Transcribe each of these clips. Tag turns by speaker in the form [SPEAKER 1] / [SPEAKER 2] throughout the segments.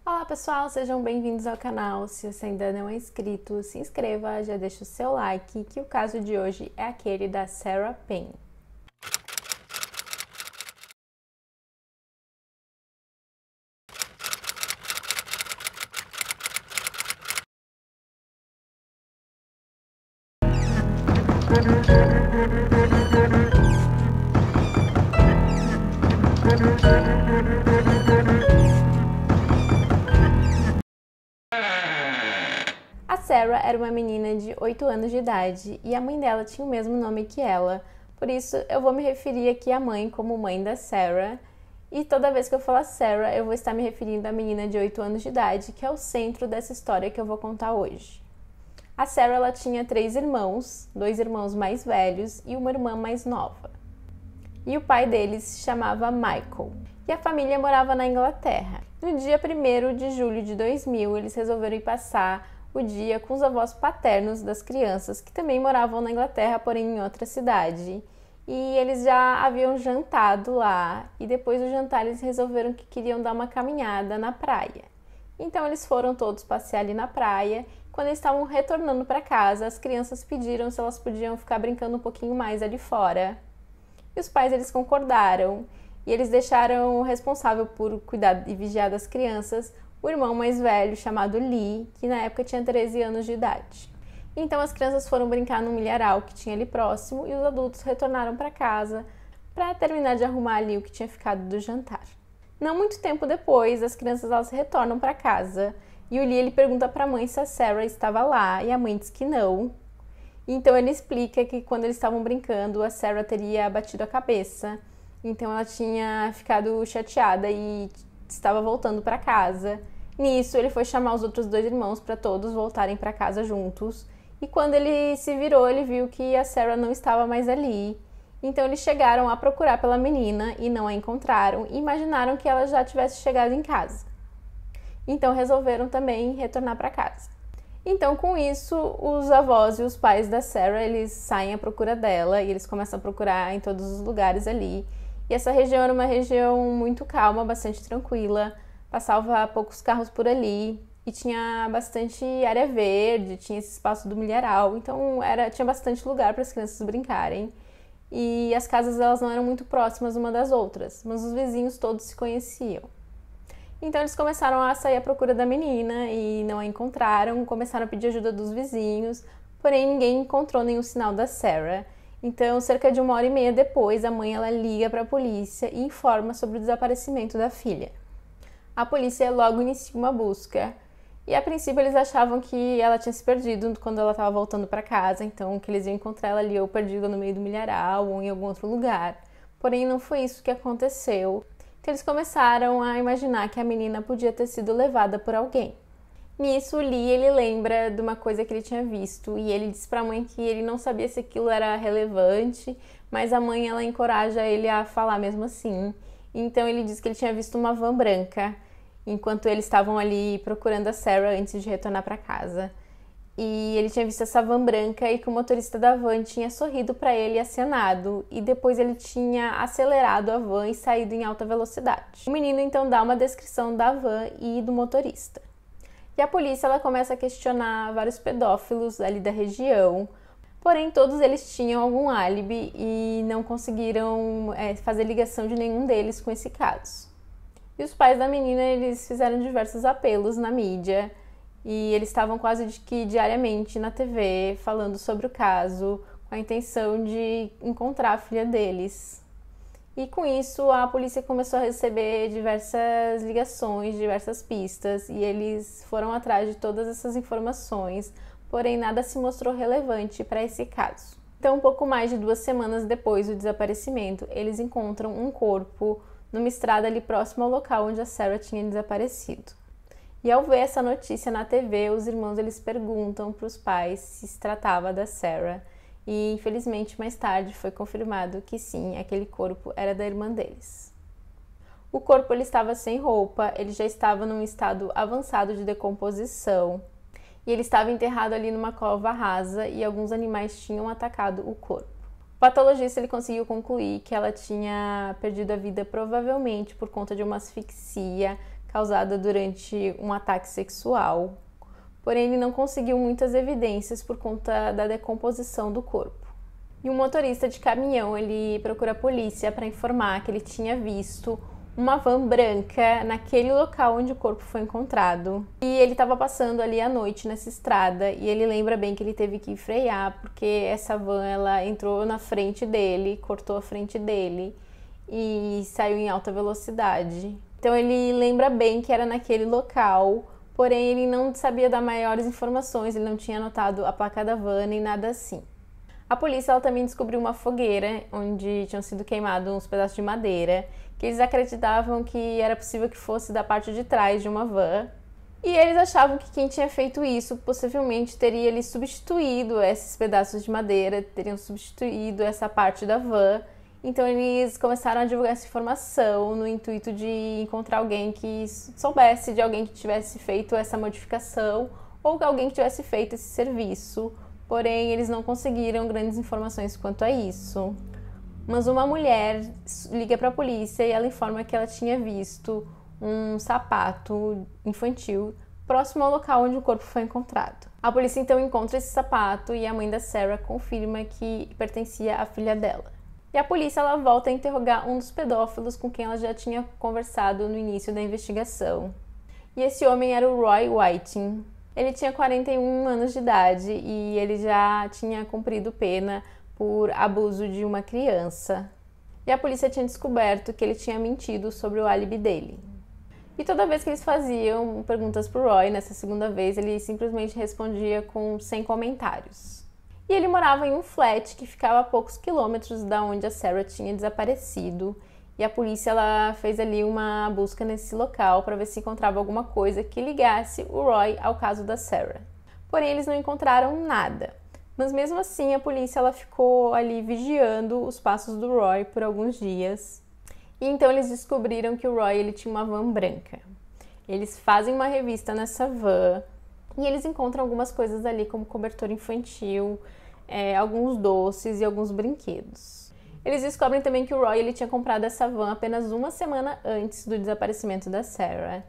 [SPEAKER 1] Olá pessoal, sejam bem-vindos ao canal. Se você ainda não é inscrito, se inscreva, já deixa o seu like, que o caso de hoje é aquele da Sarah Payne. A Sarah era uma menina de 8 anos de idade e a mãe dela tinha o mesmo nome que ela, por isso eu vou me referir aqui à mãe como mãe da Sarah, e toda vez que eu falar Sarah eu vou estar me referindo à menina de 8 anos de idade, que é o centro dessa história que eu vou contar hoje. A Sarah ela tinha 3 irmãos, 2 irmãos mais velhos e uma irmã mais nova. E o pai deles se chamava Michael. E a família morava na Inglaterra. No dia 1º de julho de 2000, eles resolveram ir passar o dia com os avós paternos das crianças, que também moravam na Inglaterra, porém em outra cidade. E eles já haviam jantado lá, e depois do jantar eles resolveram que queriam dar uma caminhada na praia. Então eles foram todos passear ali na praia. Quando eles estavam retornando para casa, as crianças pediram se elas podiam ficar brincando um pouquinho mais ali fora. E os pais eles concordaram, e eles deixaram o responsável por cuidar e vigiar das crianças o irmão mais velho, chamado Lee, que na época tinha 13 anos de idade. Então as crianças foram brincar no milharal que tinha ali próximo e os adultos retornaram para casa para terminar de arrumar ali o que tinha ficado do jantar. Não muito tempo depois, as crianças elas retornam para casa e o Lee ele pergunta para a mãe se a Sarah estava lá e a mãe diz que não. Então ele explica que quando eles estavam brincando, a Sarah teria batido a cabeça. Então ela tinha ficado chateada e estava voltando para casa. Nisso ele foi chamar os outros 2 irmãos para todos voltarem para casa juntos. E quando ele se virou, ele viu que a Sarah não estava mais ali. Então eles chegaram a procurar pela menina e não a encontraram e imaginaram que ela já tivesse chegado em casa. Então resolveram também retornar para casa. Então, com isso, os avós e os pais da Sarah, eles saem à procura dela e eles começam a procurar em todos os lugares ali. E essa região era uma região muito calma, bastante tranquila, passava poucos carros por ali e tinha bastante área verde, tinha esse espaço do milharal, então tinha bastante lugar para as crianças brincarem. E as casas elas não eram muito próximas uma das outras, mas os vizinhos todos se conheciam. Então eles começaram a sair à procura da menina e não a encontraram, começaram a pedir ajuda dos vizinhos, porém ninguém encontrou nenhum sinal da Sarah. Então, cerca de 1h30 depois, a mãe ela liga para a polícia e informa sobre o desaparecimento da filha. A polícia logo inicia uma busca e a princípio eles achavam que ela tinha se perdido quando ela estava voltando para casa, então que eles iam encontrar ela ali ou perdida no meio do milharal ou em algum outro lugar. Porém, não foi isso que aconteceu. Então eles começaram a imaginar que a menina podia ter sido levada por alguém. Nisso, o Lee ele lembra de uma coisa que ele tinha visto e ele diz para a mãe que ele não sabia se aquilo era relevante, mas a mãe ela encoraja ele a falar mesmo assim. Então ele diz que ele tinha visto uma van branca enquanto eles estavam ali procurando a Sarah antes de retornar para casa. E ele tinha visto essa van branca e que o motorista da van tinha sorrido para ele e acenado, e depois ele tinha acelerado a van e saído em alta velocidade. O menino então dá uma descrição da van e do motorista. E a polícia ela começa a questionar vários pedófilos ali da região, porém todos eles tinham algum álibi e não conseguiram fazer ligação de nenhum deles com esse caso. E os pais da menina eles fizeram diversos apelos na mídia, e eles estavam quase que diariamente na TV falando sobre o caso, com a intenção de encontrar a filha deles. E com isso a polícia começou a receber diversas ligações, diversas pistas, e eles foram atrás de todas essas informações, porém nada se mostrou relevante para esse caso. Então, um pouco mais de 2 semanas depois do desaparecimento, eles encontram um corpo numa estrada ali próximo ao local onde a Sarah tinha desaparecido. E ao ver essa notícia na TV, os irmãos eles perguntam para os pais se tratava da Sarah. E infelizmente mais tarde foi confirmado que sim, aquele corpo era da irmã deles. O corpo ele estava sem roupa, ele já estava num estado avançado de decomposição. E ele estava enterrado ali numa cova rasa e alguns animais tinham atacado o corpo. O patologista ele conseguiu concluir que ela tinha perdido a vida provavelmente por conta de uma asfixia causada durante um ataque sexual, porém ele não conseguiu muitas evidências por conta da decomposição do corpo. E um motorista de caminhão, ele procura a polícia para informar que ele tinha visto uma van branca naquele local onde o corpo foi encontrado. E ele estava passando ali à noite nessa estrada e ele lembra bem que ele teve que frear porque essa van ela entrou na frente dele, cortou a frente dele e saiu em alta velocidade. Então ele lembra bem que era naquele local, porém ele não sabia dar maiores informações, ele não tinha anotado a placa da van nem nada assim. A polícia ela também descobriu uma fogueira onde tinham sido queimados uns pedaços de madeira que eles acreditavam que era possível que fosse da parte de trás de uma van. E eles achavam que quem tinha feito isso possivelmente teria ali substituído esses pedaços de madeira, teriam substituído essa parte da van. Então eles começaram a divulgar essa informação no intuito de encontrar alguém que soubesse de alguém que tivesse feito essa modificação ou que alguém que tivesse feito esse serviço. Porém, eles não conseguiram grandes informações quanto a isso. Mas uma mulher liga para a polícia e ela informa que ela tinha visto um sapato infantil próximo ao local onde o corpo foi encontrado. A polícia então encontra esse sapato e a mãe da Sarah confirma que pertencia à filha dela. E a polícia ela volta a interrogar um dos pedófilos com quem ela já tinha conversado no início da investigação. E esse homem era o Roy Whiting. Ele tinha 41 anos de idade e ele já tinha cumprido pena por abuso de uma criança. E a polícia tinha descoberto que ele tinha mentido sobre o álibi dele. E toda vez que eles faziam perguntas para o Roy, nessa segunda vez, ele simplesmente respondia sem comentários. E ele morava em um flat que ficava a poucos quilômetros da onde a Sarah tinha desaparecido. E a polícia ela fez ali uma busca nesse local para ver se encontrava alguma coisa que ligasse o Roy ao caso da Sarah. Porém, eles não encontraram nada. Mas mesmo assim, a polícia ela ficou ali vigiando os passos do Roy por alguns dias. E então eles descobriram que o Roy ele tinha uma van branca. Eles fazem uma revista nessa van e eles encontram algumas coisas ali como cobertor infantil, alguns doces e alguns brinquedos. Eles descobrem também que o Roy ele tinha comprado essa van apenas uma semana antes do desaparecimento da Sarah.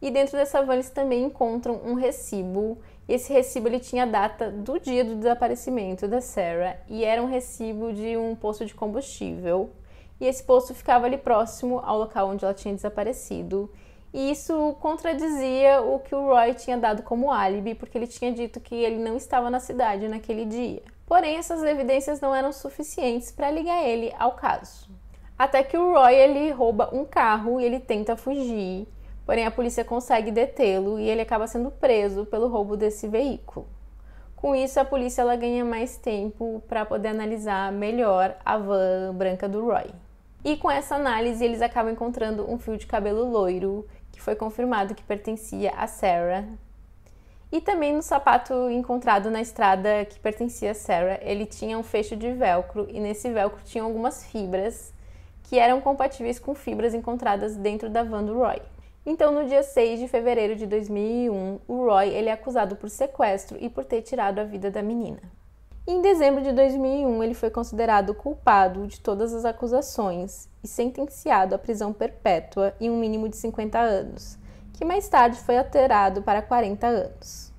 [SPEAKER 1] E dentro dessa van eles também encontram um recibo. E esse recibo ele tinha a data do dia do desaparecimento da Sarah e era um recibo de um posto de combustível. E esse posto ficava ali próximo ao local onde ela tinha desaparecido. E isso contradizia o que o Roy tinha dado como álibi, porque ele tinha dito que ele não estava na cidade naquele dia. Porém, essas evidências não eram suficientes para ligar ele ao caso. Até que o Roy ele rouba um carro e ele tenta fugir, porém a polícia consegue detê-lo e ele acaba sendo preso pelo roubo desse veículo. Com isso, a polícia ela ganha mais tempo para poder analisar melhor a van branca do Roy. E com essa análise, eles acabam encontrando um fio de cabelo loiro, que foi confirmado que pertencia a Sarah. E também no sapato encontrado na estrada que pertencia a Sarah, ele tinha um fecho de velcro e nesse velcro tinham algumas fibras que eram compatíveis com fibras encontradas dentro da van do Roy. Então, no dia 6 de fevereiro de 2001, o Roy ele é acusado por sequestro e por ter tirado a vida da menina. E em dezembro de 2001, ele foi considerado culpado de todas as acusações e sentenciado à prisão perpétua e um mínimo de 50 anos, que mais tarde foi alterado para 40 anos.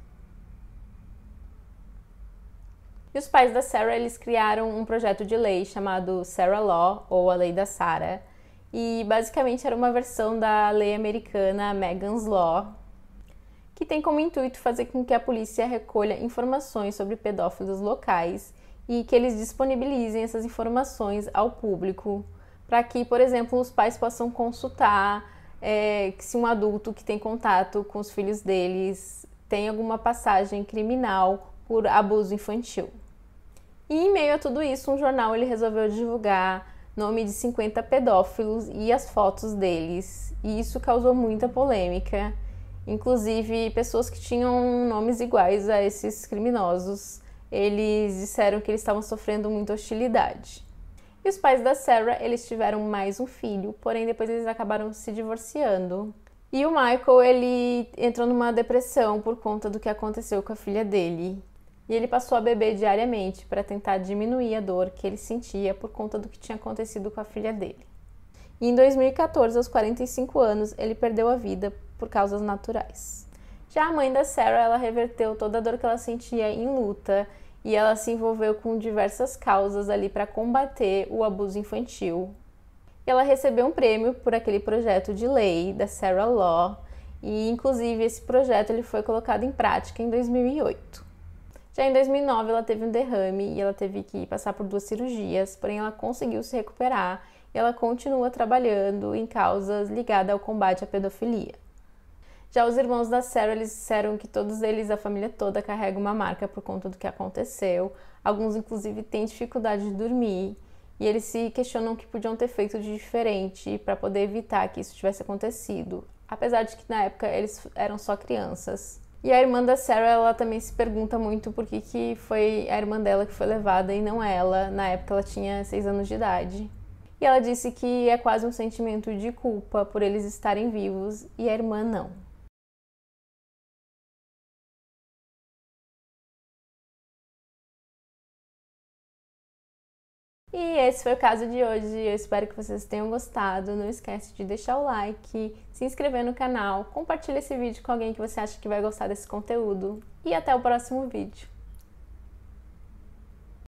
[SPEAKER 1] E os pais da Sarah eles criaram um projeto de lei chamado Sarah Law, ou a Lei da Sarah, e basicamente era uma versão da lei americana Megan's Law, que tem como intuito fazer com que a polícia recolha informações sobre pedófilos locais e que eles disponibilizem essas informações ao público, para que, por exemplo, os pais possam consultar se um adulto que tem contato com os filhos deles tem alguma passagem criminal por abuso infantil. E em meio a tudo isso, um jornal ele resolveu divulgar nome de 50 pedófilos e as fotos deles, e isso causou muita polêmica. Inclusive, pessoas que tinham nomes iguais a esses criminosos, eles disseram que eles estavam sofrendo muita hostilidade. E os pais da Sarah, eles tiveram mais um filho, porém depois eles acabaram se divorciando. E o Michael, ele entrou numa depressão por conta do que aconteceu com a filha dele. E ele passou a beber diariamente para tentar diminuir a dor que ele sentia por conta do que tinha acontecido com a filha dele. E em 2014, aos 45 anos, ele perdeu a vida por causas naturais. Já a mãe da Sarah, ela reverteu toda a dor que ela sentia em luta e ela se envolveu com diversas causas ali para combater o abuso infantil. E ela recebeu um prêmio por aquele projeto de lei da Sarah Law e, inclusive, esse projeto ele foi colocado em prática em 2008. Já em 2009, ela teve um derrame e ela teve que passar por 2 cirurgias, porém ela conseguiu se recuperar e ela continua trabalhando em causas ligadas ao combate à pedofilia. Já os irmãos da Sarah, eles disseram que todos eles, a família toda, carrega uma marca por conta do que aconteceu. Alguns, inclusive, têm dificuldade de dormir e eles se questionam o que podiam ter feito de diferente para poder evitar que isso tivesse acontecido, apesar de que na época eles eram só crianças. E a irmã da Sarah, ela também se pergunta muito por que foi a irmã dela que foi levada e não ela. Na época ela tinha 6 anos de idade. E ela disse que é quase um sentimento de culpa por eles estarem vivos e a irmã não. E esse foi o caso de hoje. Eu espero que vocês tenham gostado. Não esquece de deixar o like, se inscrever no canal, compartilha esse vídeo com alguém que você acha que vai gostar desse conteúdo. E até o próximo vídeo.